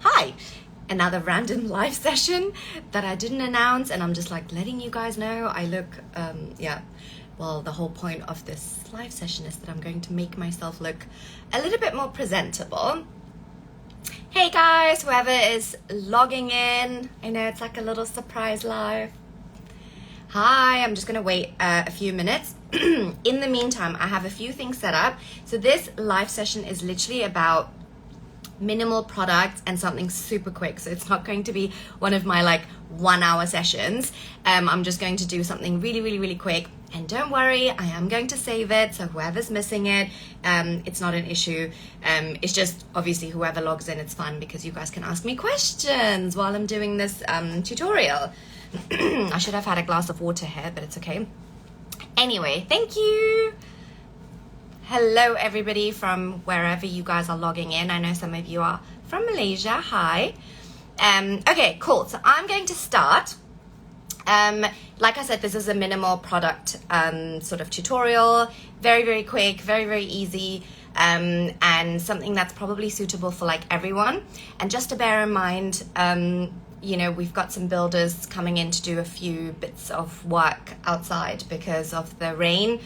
Hi, another random live session that I didn't announce, and I'm just like letting you guys know I look, well, the whole point of this live session is that I'm going to make myself look a little bit more presentable. Hey guys, whoever is logging in, I know it's like a little surprise live. Hi, I'm just gonna wait a few minutes. In the meantime, I have a few things set up. So this live session is literally about minimal products and something super quick. So it's not going to be one of my like 1 hour sessions. I'm just going to do something really quick. And don't worry, I am going to save it. So whoever's missing it, it's not an issue. It's just obviously whoever logs in, it's fun because you guys can ask me questions while I'm doing this tutorial. I should have had a glass of water here, but it's okay. Anyway, thank you. Hello everybody from wherever you guys are logging in. I know some of you are from Malaysia. Hi. Okay, cool. So I'm going to start. Like I said, this is a minimal product sort of tutorial. Very quick, very easy, and something that's probably suitable for like everyone. And just to bear in mind, you know, we've got some builders coming in to do a few bits of work outside because of the rain.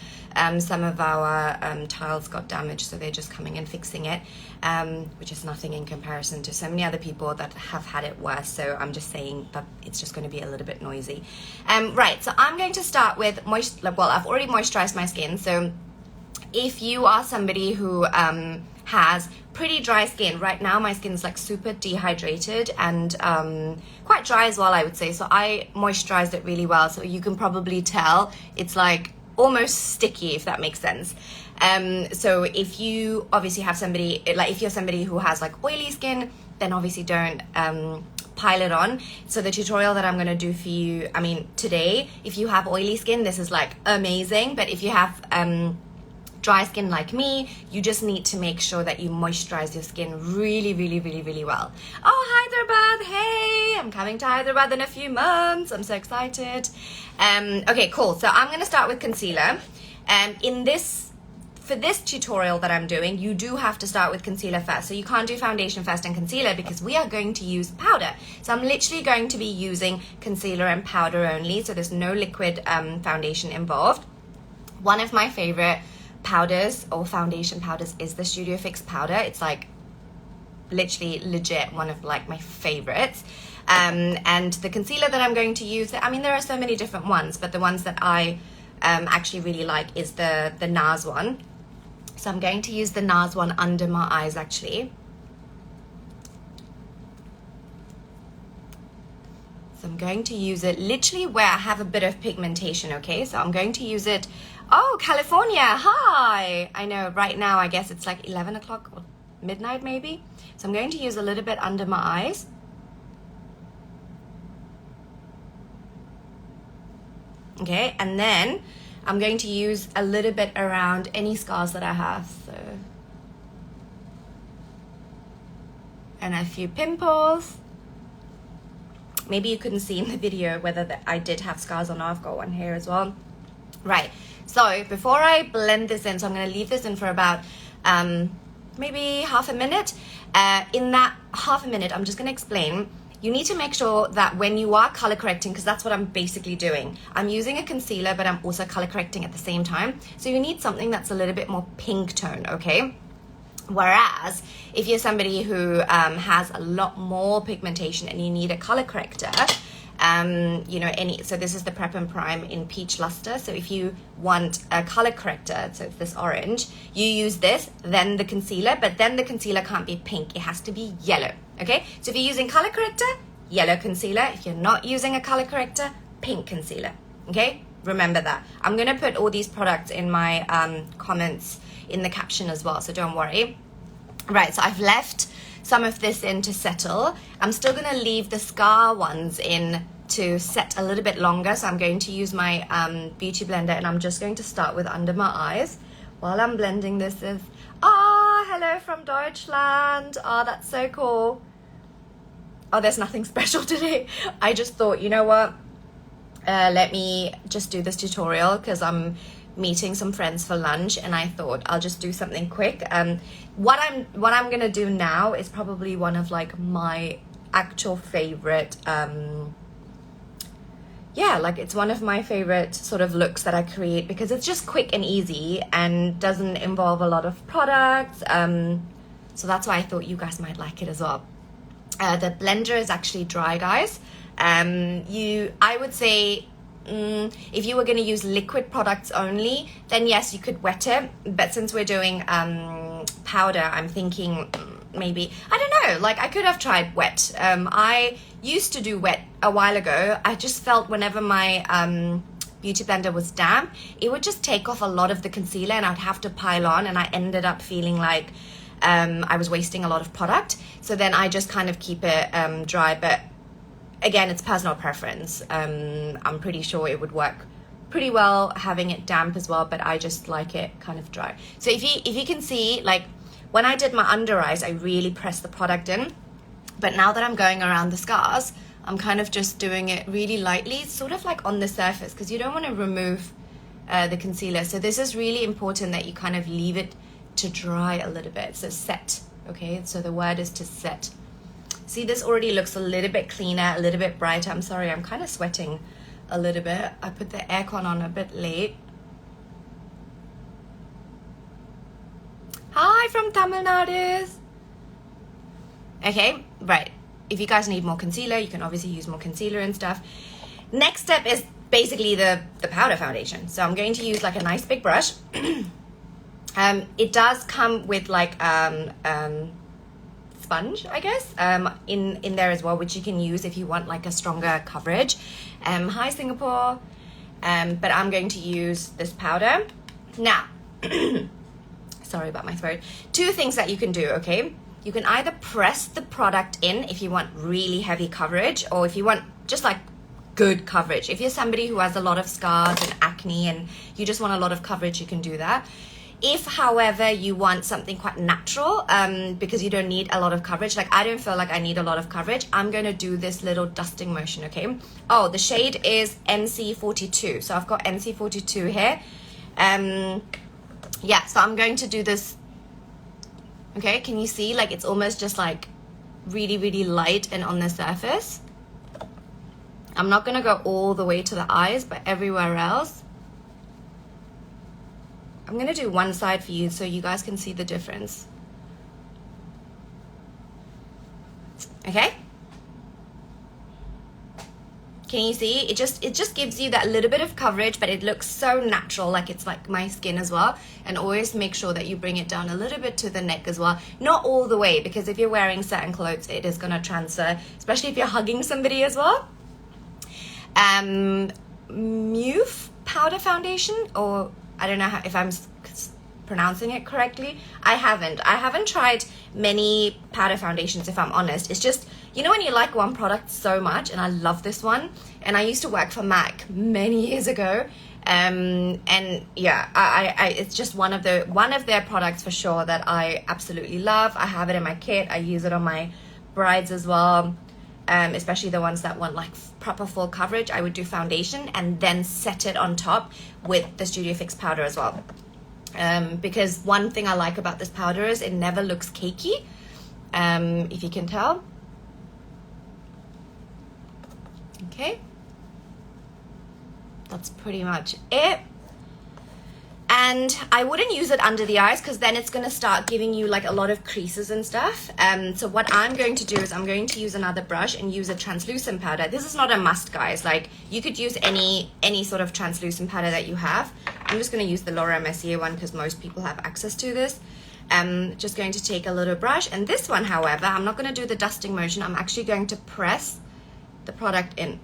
Some of our tiles got damaged, so they're just coming and fixing it, which is nothing in comparison to so many other people that have had it worse. So I'm just saying that it's just going to be a little bit noisy. Right, so I'm going to start with well, I've already moisturized my skin. So if you are somebody who has pretty dry skin, right now my skin's like super dehydrated and quite dry as well, I would say. So I moisturized it really well, so you can probably tell it's like almost sticky, if that makes sense. So if you obviously have somebody, like if you're somebody who has like oily skin, then obviously don't pile it on. So the tutorial that I'm going to do for you, I mean today, if you have oily skin, this is like amazing. But if you have dry skin like me, you just need to make sure that you moisturize your skin really well. Oh, Hyderabad, hey, I'm coming to Hyderabad in a few months. I'm so excited. Okay, cool. So I'm going to start with concealer. For this tutorial that I'm doing, you do have to start with concealer first. So you can't do foundation first and concealer because we are going to use powder. So I'm literally going to be using concealer and powder only. So there's no liquid foundation involved. One of my favorite powders or foundation powders is the Studio Fix powder. It's like literally legit one of like my favorites. And the concealer that I'm going to use, I mean there are so many different ones, but the ones that I actually really like is the NARS one. So I'm going to use the NARS one under my eyes actually. So I'm going to use it literally where I have a bit of pigmentation, okay? So I'm going to use it. Oh, California, hi! I know right now I guess it's like 11 o'clock or midnight maybe. So I'm going to use a little bit under my eyes. Okay, and then I'm going to use a little bit around any scars that I have. So, and a few pimples. Maybe you couldn't see in the video whether I did have scars or not. I've got one here as well. Right, so before I blend this in, so I'm going to leave this in for about maybe half a minute. In that half a minute, I'm just going to explain. You need to make sure that when you are color correcting, because that's what I'm basically doing. I'm using a concealer, but I'm also color correcting at the same time. So you need something that's a little bit more pink tone, okay? Whereas if you're somebody who has a lot more pigmentation and you need a color corrector, you know, so this is the Prep and Prime in Peach Luster. So if you want a color corrector, so it's this orange, you use this, then the concealer, but then the concealer can't be pink, it has to be yellow, okay? So if you're using color corrector, yellow concealer. If you're not using a color corrector, pink concealer, okay? Remember that. I'm gonna put all these products in my comments in the caption as well, so don't worry. Right, so I've left some of this in to settle. I'm still gonna leave the scar ones in to set a little bit longer, so I'm going to use my beauty blender, and I'm just going to start with under my eyes. While I'm blending this is, oh, hello from Deutschland. Oh, that's so cool. Oh, there's nothing special today. I just thought, you know what? Let me just do this tutorial because I'm meeting some friends for lunch, and I thought I'll just do something quick. What I'm gonna do now is probably one of like my actual favorite yeah, like it's one of my favorite sort of looks that I create, because it's just quick and easy and doesn't involve a lot of products. So that's why I thought you guys might like it as well. The blender is actually dry, guys. I would say if you were going to use liquid products only, then yes, you could wet it. But since we're doing powder, I'm thinking maybe, I don't know, like I could have tried wet. I used to do wet a while ago. I just felt whenever my beauty blender was damp, it would just take off a lot of the concealer and I'd have to pile on, and I ended up feeling like I was wasting a lot of product. So then I just kind of keep it dry, but again, it's personal preference. I'm pretty sure it would work pretty well having it damp as well, but I just like it kind of dry. So if you can see, like when I did my under eyes, I really pressed the product in, but now that I'm going around the scars, I'm kind of just doing it really lightly, sort of like on the surface, because you don't want to remove the concealer. So this is really important that you kind of leave it to dry a little bit. So set, okay? So the word is to set. See, this already looks a little bit cleaner, a little bit brighter. I'm sorry, I'm kind of sweating a little bit. I put the aircon on a bit late. Hi from Tamil Nadu. Okay, right. If you guys need more concealer, you can obviously use more concealer and stuff. Next step is basically the powder foundation. So I'm going to use like a nice big brush. It does come with like sponge, I guess, in there as well, which you can use if you want like a stronger coverage. Hi Singapore. But I'm going to use this powder. Now, sorry about my throat. Two things that you can do, okay? You can either press the product in if you want really heavy coverage, or if you want just like good coverage. If you're somebody who has a lot of scars and acne and you just want a lot of coverage, you can do that. If, however, you want something quite natural, because you don't need a lot of coverage, like I don't feel like I need a lot of coverage, I'm going to do this little dusting motion, okay? Oh, the shade is NC42. So I've got NC42 here. Yeah, so I'm going to do this. Okay, can you see? Like it's almost just like really, really light and on the surface. I'm not going to go all the way to the eyes, but everywhere else. I'm going to do one side for you so you guys can see the difference. Okay? Can you see? It just gives you that little bit of coverage, but it looks so natural, like it's like my skin as well. And always make sure that you bring it down a little bit to the neck as well. Not all the way, because if you're wearing certain clothes, it is going to transfer, especially if you're hugging somebody as well. 𝖒𝖆𝖐𝖊𝖚 powder foundation, or I don't know if I'm pronouncing it correctly. I haven't tried many powder foundations, if I'm honest. It's just, you know when you like one product so much, and I love this one, and I used to work for MAC many years ago, and yeah, I it's just one of their products for sure that I absolutely love. I have it in my kit. I use it on my brides as well, especially the ones that want like proper full coverage. I would do foundation and then set it on top with the Studio Fix powder as well. Because one thing I like about this powder is it never looks cakey, if you can tell. Okay, that's pretty much it. And I wouldn't use it under the eyes, because then it's going to start giving you like a lot of creases and stuff. So what I'm going to do is I'm going to use another brush and use a translucent powder. This is not a must, guys. Like you could use any sort of translucent powder that you have. I'm just going to use the Laura Mercier one because most people have access to this. Just going to take a little brush, and this one, however, I'm not going to do the dusting motion. I'm actually going to press the product in,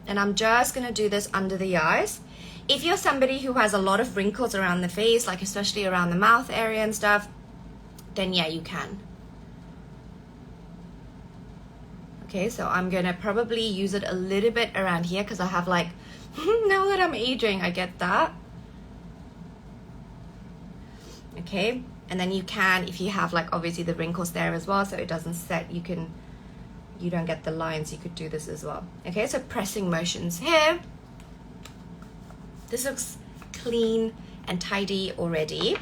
and I'm just going to do this under the eyes. If you're somebody who has a lot of wrinkles around the face, like especially around the mouth area and stuff, then yeah, you can. Okay, so I'm gonna probably use it a little bit around here because I have like, now that I'm aging, I get that. Okay, and then you can, if you have like obviously the wrinkles there as well, so it doesn't set, you don't get the lines, you could do this as well. Okay, so pressing motions here. This looks clean and tidy already.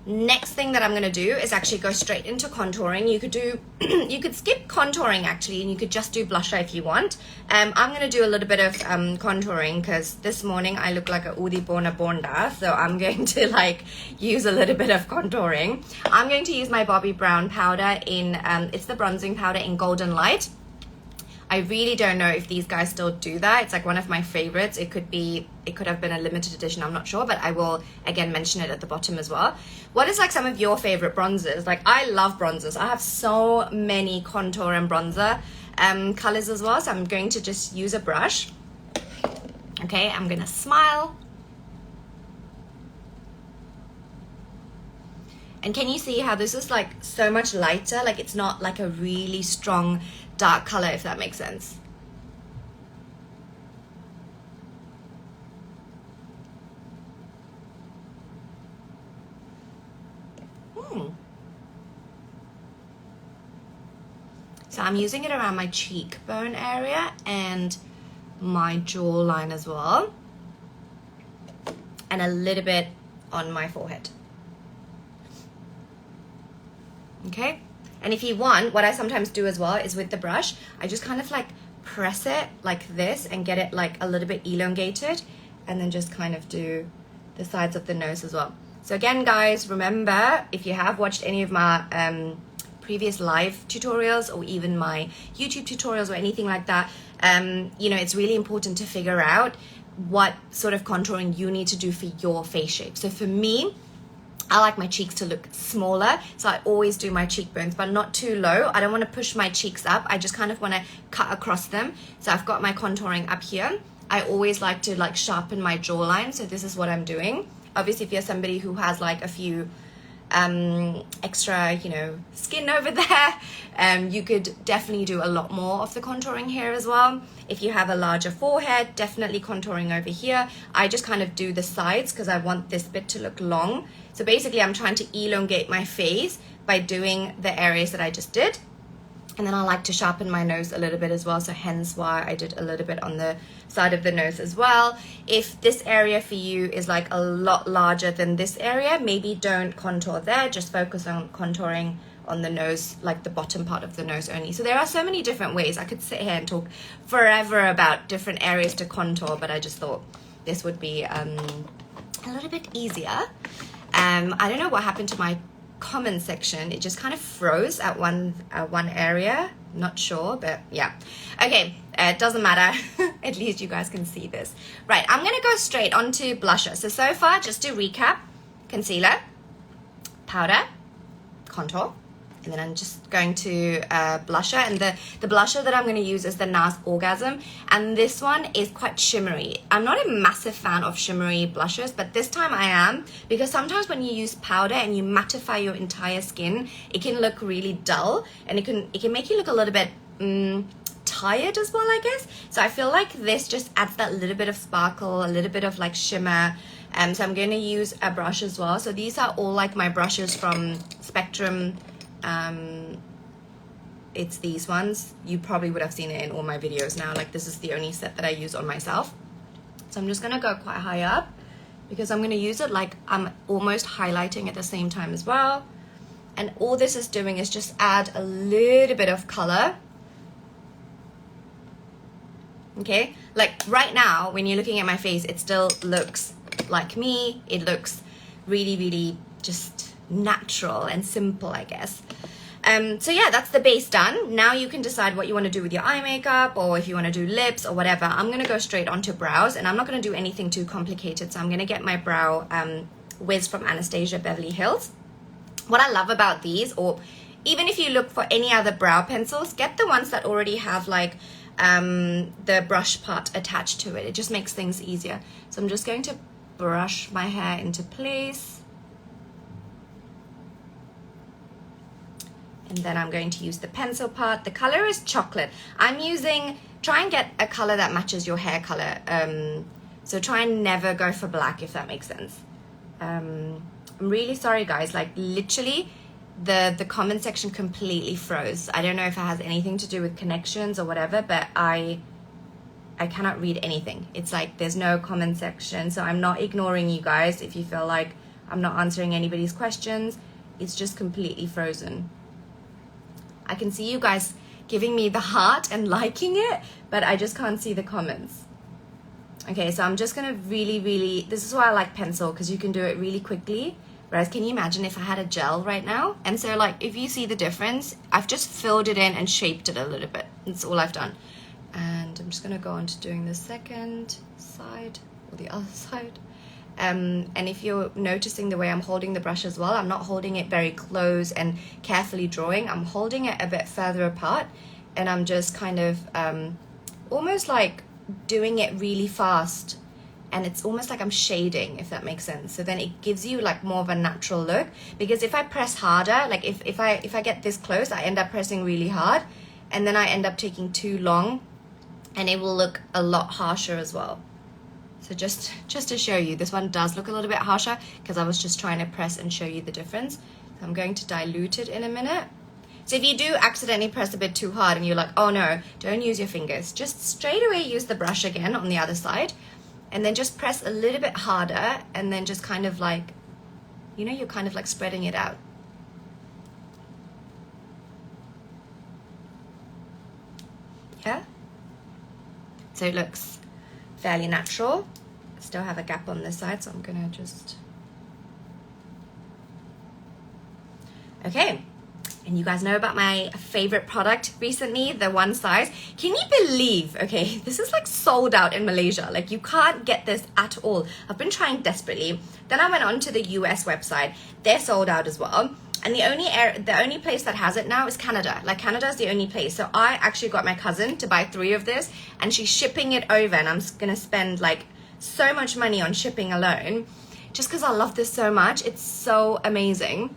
Next thing that I'm going to do is actually go straight into contouring. You could do, you could skip contouring actually, and you could just do blusher if you want. I'm going to do a little bit of contouring because this morning I look like a 𝖒𝖆𝖐𝖊𝖚𝖕, so I'm going to like use a little bit of contouring. I'm going to use my Bobbi Brown powder in, it's the bronzing powder in Golden Light. I really don't know if these guys still do that. It's like one of my favorites. It could have been a limited edition, I'm not sure, but I will again mention it at the bottom as well. What is like some of your favorite bronzers? Like I love bronzers. I have so many contour and bronzer colors as well. So I'm going to just use a brush. Okay, I'm gonna smile. And can you see how this is like so much lighter? Like it's not like a really strong dark color, if that makes sense. So I'm using it around my cheekbone area and my jawline as well, and a little bit on my forehead. Okay, and if you want, what I sometimes do as well is with the brush, I just kind of like press it like this and get it like a little bit elongated, and then just kind of do the sides of the nose as well. So again, guys, remember, if you have watched any of my previous live tutorials or even my YouTube tutorials or anything like that, you know, it's really important to figure out what sort of contouring you need to do for your face shape. So for me, I like my cheeks to look smaller, so I always do my cheekbones, but not too low. I don't want to push my cheeks up. I just kind of want to cut across them. So I've got my contouring up here. I always like to like sharpen my jawline, so this is what I'm doing. Obviously, if you're somebody who has like a few extra, you know, skin over there, you could definitely do a lot more of the contouring here as well. If you have a larger forehead, definitely contouring over here. I just kind of do the sides because I want this bit to look long. So basically I'm trying to elongate my face by doing the areas that I just did. And then I like to sharpen my nose a little bit as well, so hence why I did a little bit on the side of the nose as well. If this area for you is like a lot larger than this area, maybe don't contour there, just focus on contouring on the nose, like the bottom part of the nose only. So there are so many different ways. I could sit here and talk forever about different areas to contour, but I just thought this would be a little bit easier. I don't know what happened to my comment section. It just kind of froze at one area, not sure, but yeah. Okay, it doesn't matter. At least you guys can see this. Right, I'm gonna go straight onto blusher. So far, just to recap: concealer, powder, contour, and then I'm just going to blusher, and the blusher that I'm going to use is the NARS Orgasm, and this one is quite shimmery. I'm not a massive fan of shimmery blushers, but this time I am, because sometimes when you use powder and you mattify your entire skin, it can look really dull, and it can make you look a little bit tired as well, I guess. So I feel like this just adds that little bit of sparkle, a little bit of like shimmer. So I'm going to use a brush as well. So these are all like my brushes from Spectrum. It's these ones. You probably would have seen it in all my videos now. Like this is the only set that I use on myself. So I'm just gonna go quite high up because I'm gonna use it like I'm almost highlighting at the same time as well. And all this is doing is just add a little bit of color. Okay, like right now when you're looking at my face, it still looks like me. It looks really, really just natural and simple, I guess. So yeah, that's the base done. Now you can decide what you want to do with your eye makeup, or if you want to do lips or whatever. I'm going to go straight onto brows, and I'm not going to do anything too complicated. So I'm going to get my brow wiz from Anastasia Beverly Hills. What I love about these, or even if you look for any other brow pencils, get the ones that already have like the brush part attached to it. It just makes things easier. So I'm just going to brush my hair into place. And then I'm going to use the pencil part. The color is chocolate. I'm using, try and get a color that matches your hair color. So try and never go for black, if that makes sense. I'm really sorry, guys. Like literally, the comment section completely froze. I don't know if it has anything to do with connections or whatever, but I I cannot read anything. It's like there's no comment section. So I'm not ignoring you guys if you feel like I'm not answering anybody's questions. It's just completely frozen. I can see you guys giving me the heart and liking it, but I just can't see the comments. Okay, so I'm just gonna really, this is why I like pencil, because you can do it really quickly. Whereas, can you imagine if I had a gel right now? And so like, if you see the difference, I've just filled it in and shaped it a little bit. That's all I've done. And I'm just gonna go on to doing the second side, or the other side. And if you're noticing the way I'm holding the brush as well, I'm not holding it very close and carefully drawing. I'm holding it a bit further apart, and I'm just kind of almost like doing it really fast, and it's almost like I'm shading, if that makes sense. So then it gives you like more of a natural look, because if I press harder, like if I get this close, I end up pressing really hard, and then I end up taking too long, and it will look a lot harsher as well. So just to show you, this one does look a little bit harsher because I was just trying to press and show you the difference. So I'm going to dilute it in a minute. So if you do accidentally press a bit too hard and you're like, oh no, don't use your fingers. Just straight away use the brush again on the other side, and then just press a little bit harder, and then just kind of like, you know, you're kind of like spreading it out. Yeah? So it looks fairly natural. I still have a gap on this side, so I'm gonna just... Okay. And you guys know about my favorite product recently, the one size. Can you believe, okay, this is like sold out in Malaysia. Like, you can't get this at all. I've been trying desperately. Then I went on to the US website. They're sold out as well. And the only place that has it now is Canada. Like, Canada is the only place. So I actually got my cousin to buy 3 of this, and she's shipping it over, and I'm gonna spend like so much money on shipping alone just because I love this so much. It's so amazing.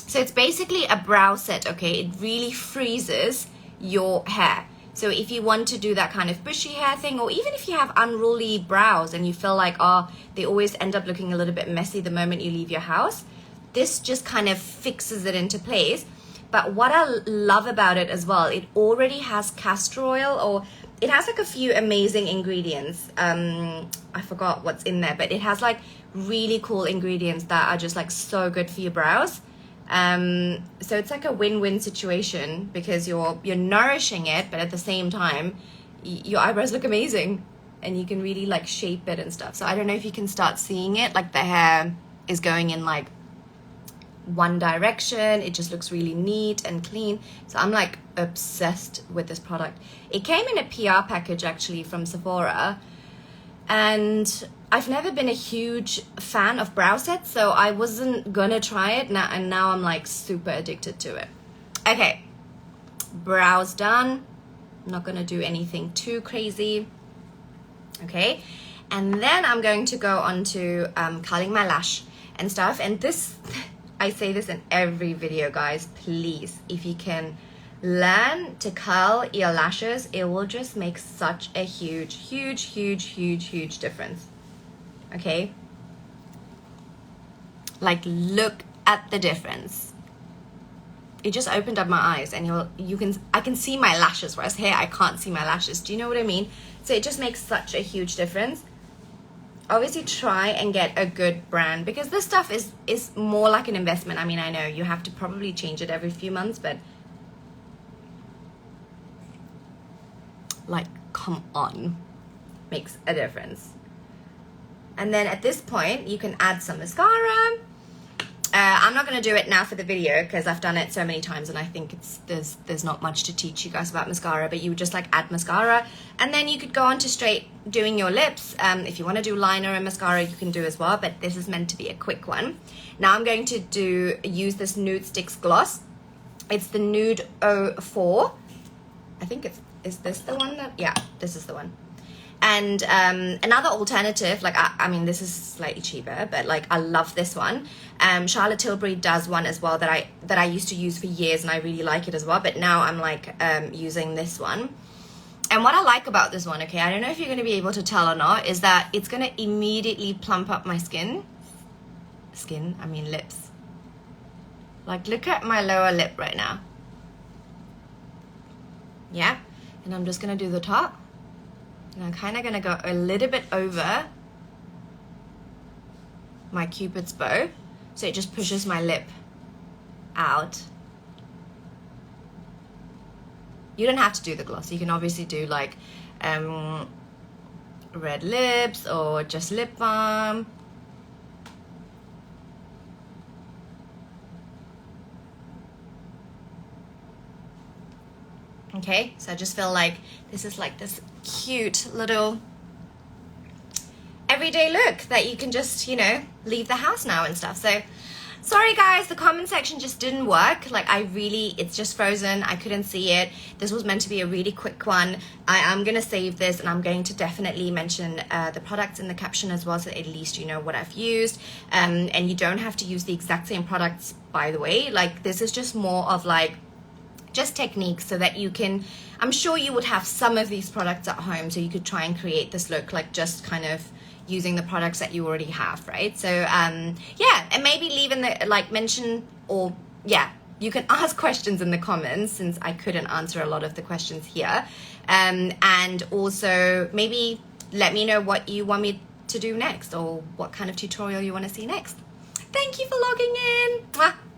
So it's basically a brow set, okay? It really freezes your hair. So if you want to do that kind of bushy hair thing, or even if you have unruly brows and you feel like, oh, they always end up looking a little bit messy the moment you leave your house, this just kind of fixes it into place. But what I love about it as well, it already has castor oil, or it has like a few amazing ingredients. I forgot what's in there, but it has like really cool ingredients that are just like so good for your brows. So it's like a win-win situation, because you're nourishing it, but at the same time your eyebrows look amazing, and you can really like shape it and stuff. So I don't know if you can start seeing it, like the hair is going in like one direction. It just looks really neat and clean. So I'm like obsessed with this product. It came in a PR package actually from Sephora, and I've never been a huge fan of brow sets, so I wasn't gonna try it now, and now I'm like super addicted to it. Okay, brows done. I'm not gonna do anything too crazy. Okay, and then I'm going to go on to curling my lash and stuff. And this, I say this in every video, guys, please, if you can learn to curl your lashes, it will just make such a huge difference. Okay, like look at the difference. It just opened up my eyes, and I can see my lashes, whereas here I can't see my lashes. Do you know what I mean? So it just makes such a huge difference. Obviously try and get a good brand, because this stuff is more like an investment. I mean, I know you have to probably change it every few months, but like, come on, makes a difference. And then at this point, you can add some mascara. I'm not going to do it now for the video because I've done it so many times, and I think there's not much to teach you guys about mascara, but you would just like add mascara, and then you could go on to straight doing your lips. If you want to do liner and mascara, you can do as well, but this is meant to be a quick one. Now I'm going to use this Nude Sticks gloss. It's the Nude 04. I think is this the one that, yeah, this is the one. And another alternative, like I mean, this is slightly cheaper, but like I love this one. Charlotte Tilbury does one as well that I used to use for years, and I really like it as well. But now I'm like using this one. And what I like about this one, okay, I don't know if you're going to be able to tell or not, is that it's going to immediately plump up my lips. Like, look at my lower lip right now. Yeah, and I'm just going to do the top. And I'm kind of going to go a little bit over my Cupid's bow, so it just pushes my lip out. You don't have to do the gloss. You can obviously do like red lips or just lip balm. Okay, so I just feel like this is like this cute little everyday look that you can just, you know, leave the house now and stuff. So sorry guys, the comment section just didn't work. Like it's just frozen. I couldn't see it. This was meant to be a really quick one. I am going to save this, and I'm going to definitely mention the products in the caption as well, so at least you know what I've used. And you don't have to use the exact same products, by the way. Like this is just more of like just techniques so that you can, I'm sure you would have some of these products at home, so you could try and create this look like just kind of using the products that you already have, right? So yeah, and maybe leave in the like mention, or yeah, you can ask questions in the comments since I couldn't answer a lot of the questions here, and also maybe let me know what you want me to do next, or what kind of tutorial you want to see next. Thank you for logging in. Mwah.